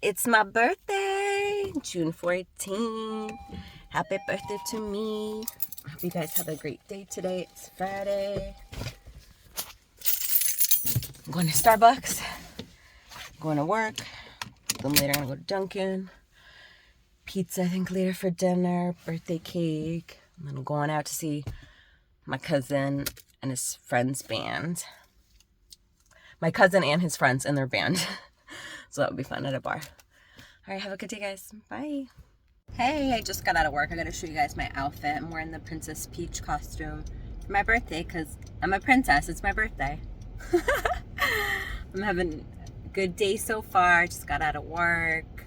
It's my birthday, June 14th. Happy birthday to me. I hope you guys have a great day today. It's Friday. I'm going to Starbucks. I'm going to work. Then later I'm going to go to Dunkin'. Pizza, I think, later for dinner. Birthday cake. And then I'm going out to see my cousin and his friend's band. My cousin and his friends and their band. So that would be fun at a bar. All right, have a good day, guys. Bye. Hey, I just got out of work. I gotta show you guys my outfit. I'm wearing the Princess Peach costume for my birthday because I'm a princess. It's my birthday. I'm having a good day so far. Just got out of work.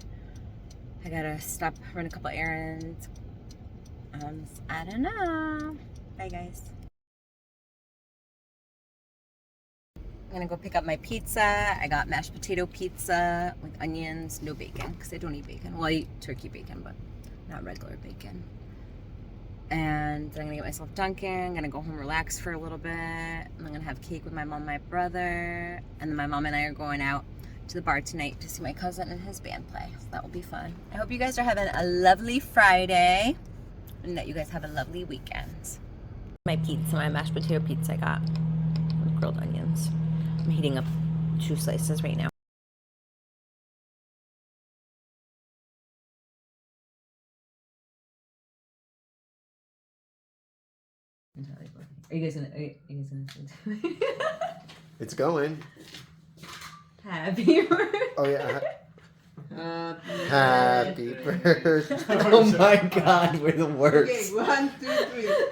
I gotta stop, run a couple errands. I don't know. Bye, guys. I'm gonna go pick up my pizza. I got mashed potato pizza with onions, no bacon, because I don't eat bacon. Well, I eat turkey bacon, but not regular bacon. And then I'm gonna get myself Dunkin'. I'm gonna go home, relax for a little bit. And I'm gonna have cake with my mom and my brother. And then my mom and I are going out to the bar tonight to see my cousin and his band play. So that will be fun. I hope you guys are having a lovely Friday and that you guys have a lovely weekend. My pizza, my mashed potato pizza I got with grilled onions. I'm heating up 2 slices right now. Are you guys gonna It's going. Happy birthday. Oh yeah. Happy birthday. Oh my god, we're the worst. Okay, 1, 2,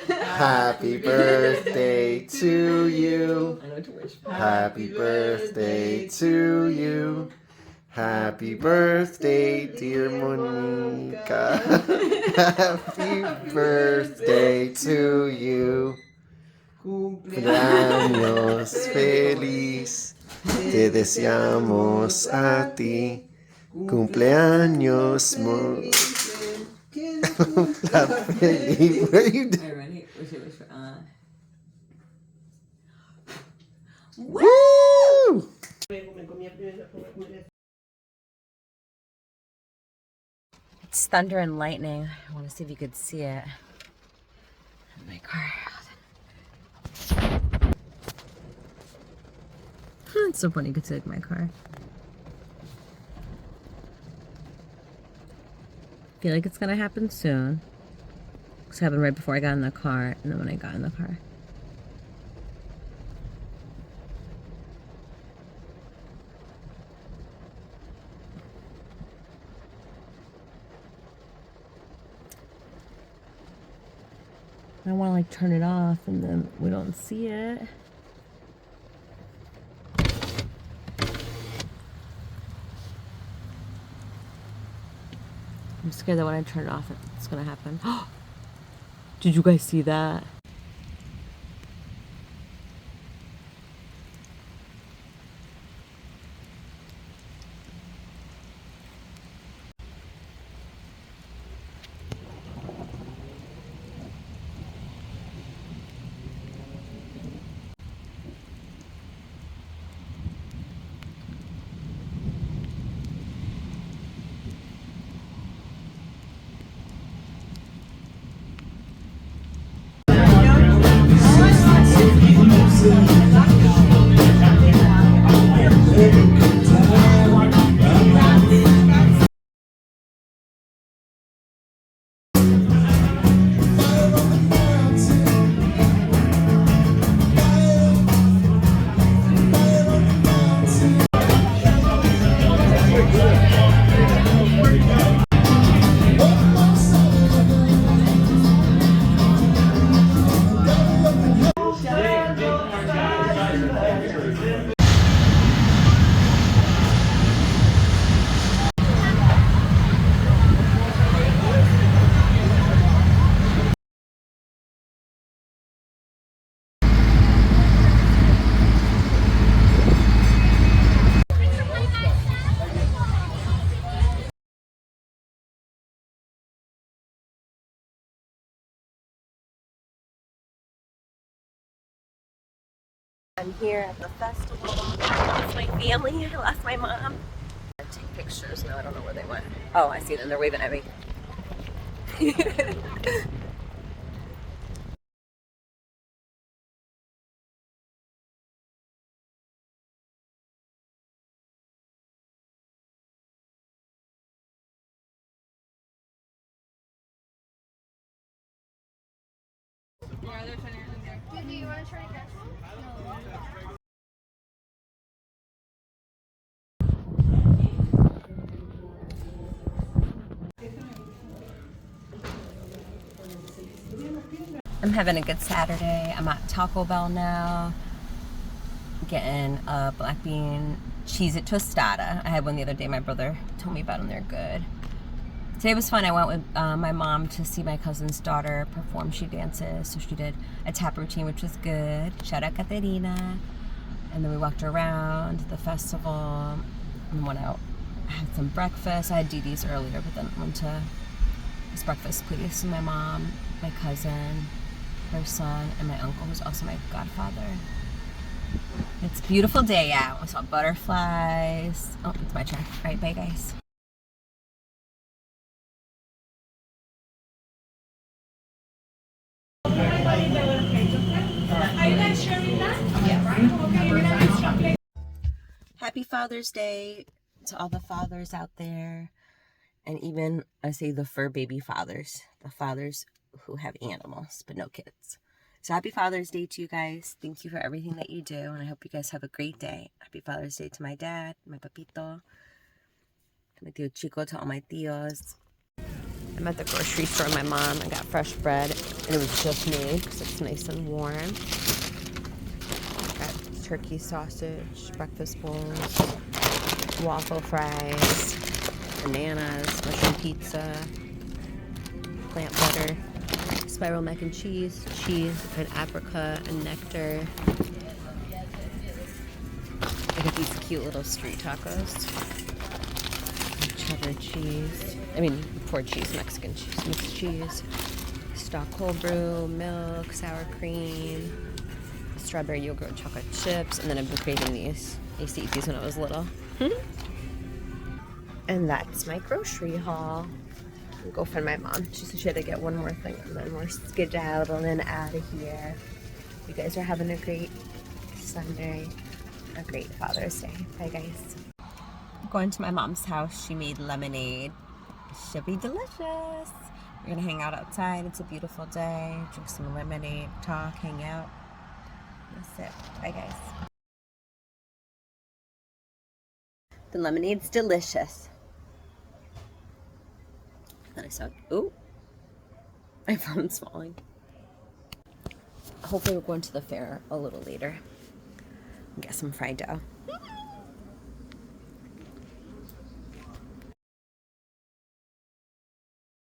3. Happy birthday to you. I know what to wish. Happy birthday to you. Happy birthday, dear Monica. Happy birthday to you. Cumpleaños feliz. Te deseamos a ti. Cumpleaños feliz. What are you doing? Alright, ready? Wish. Woo! It's thunder and lightning. I want to see if you could see it. In my car. It's so funny you could see it in my car. I feel like it's gonna happen soon. It's happened right before I got in the car, and then when I got in the car. I want to like turn it off, and then we don't see it. I'm scared that when I turn it off, it's gonna happen. Did you guys see that? I'm here at the festival with my family. I lost my mom. pictures. Now I don't know where they went. Oh, I see them. They're waving at me. Do you want to try again? I'm having a good Saturday. I'm at Taco Bell now. Getting a black bean Cheez-It tostada. I had one the other day. My brother told me about them. They're good. Today was fun. I went with my mom to see my cousin's daughter perform. She dances, so she did a tap routine, which was good. Shout out Caterina. And then we walked around the festival and went out. I had some breakfast. I had DD's earlier, but then went to this breakfast place with my mom, my cousin, her son, and my uncle, who's also my godfather. It's a beautiful day out. We saw butterflies. Oh, it's my track. All right, bye guys. Happy Father's Day to all the fathers out there, and even I say the fur baby fathers, the fathers who have animals but no kids. So happy Father's Day to you guys. Thank you for everything that you do, and I hope you guys have a great day. Happy Father's Day to my dad, my papito, to my tío Chico, to all my tíos. I'm at the grocery store with my mom. I got fresh bread, and it was just made because it's nice and warm. Got turkey sausage, breakfast bowls, waffle fries, bananas, mushroom pizza, plant butter, spiral mac and cheese, an apricot, and nectar. I got these cute little street tacos. Cheddar cheese. I mean, poor cheese, Mexican cheese, mixed cheese. Stock cold brew, milk, sour cream, strawberry yogurt, chocolate chips, and then I've been craving these. I used to eat these when I was little. And that's my grocery haul. I'll go find my mom. She said she had to get one more thing, and then we're skedaddling out of here. You guys are having a great Sunday, a great Father's Day. Bye, guys. Going to my mom's house. She made lemonade. It should be delicious. We're gonna hang out outside. It's a beautiful day. Drink some lemonade, talk, hang out. That's it. Bye, guys. The lemonade's delicious. Then I saw, ooh, my phone's falling. Hopefully we're going to the fair a little later. Get some fried dough.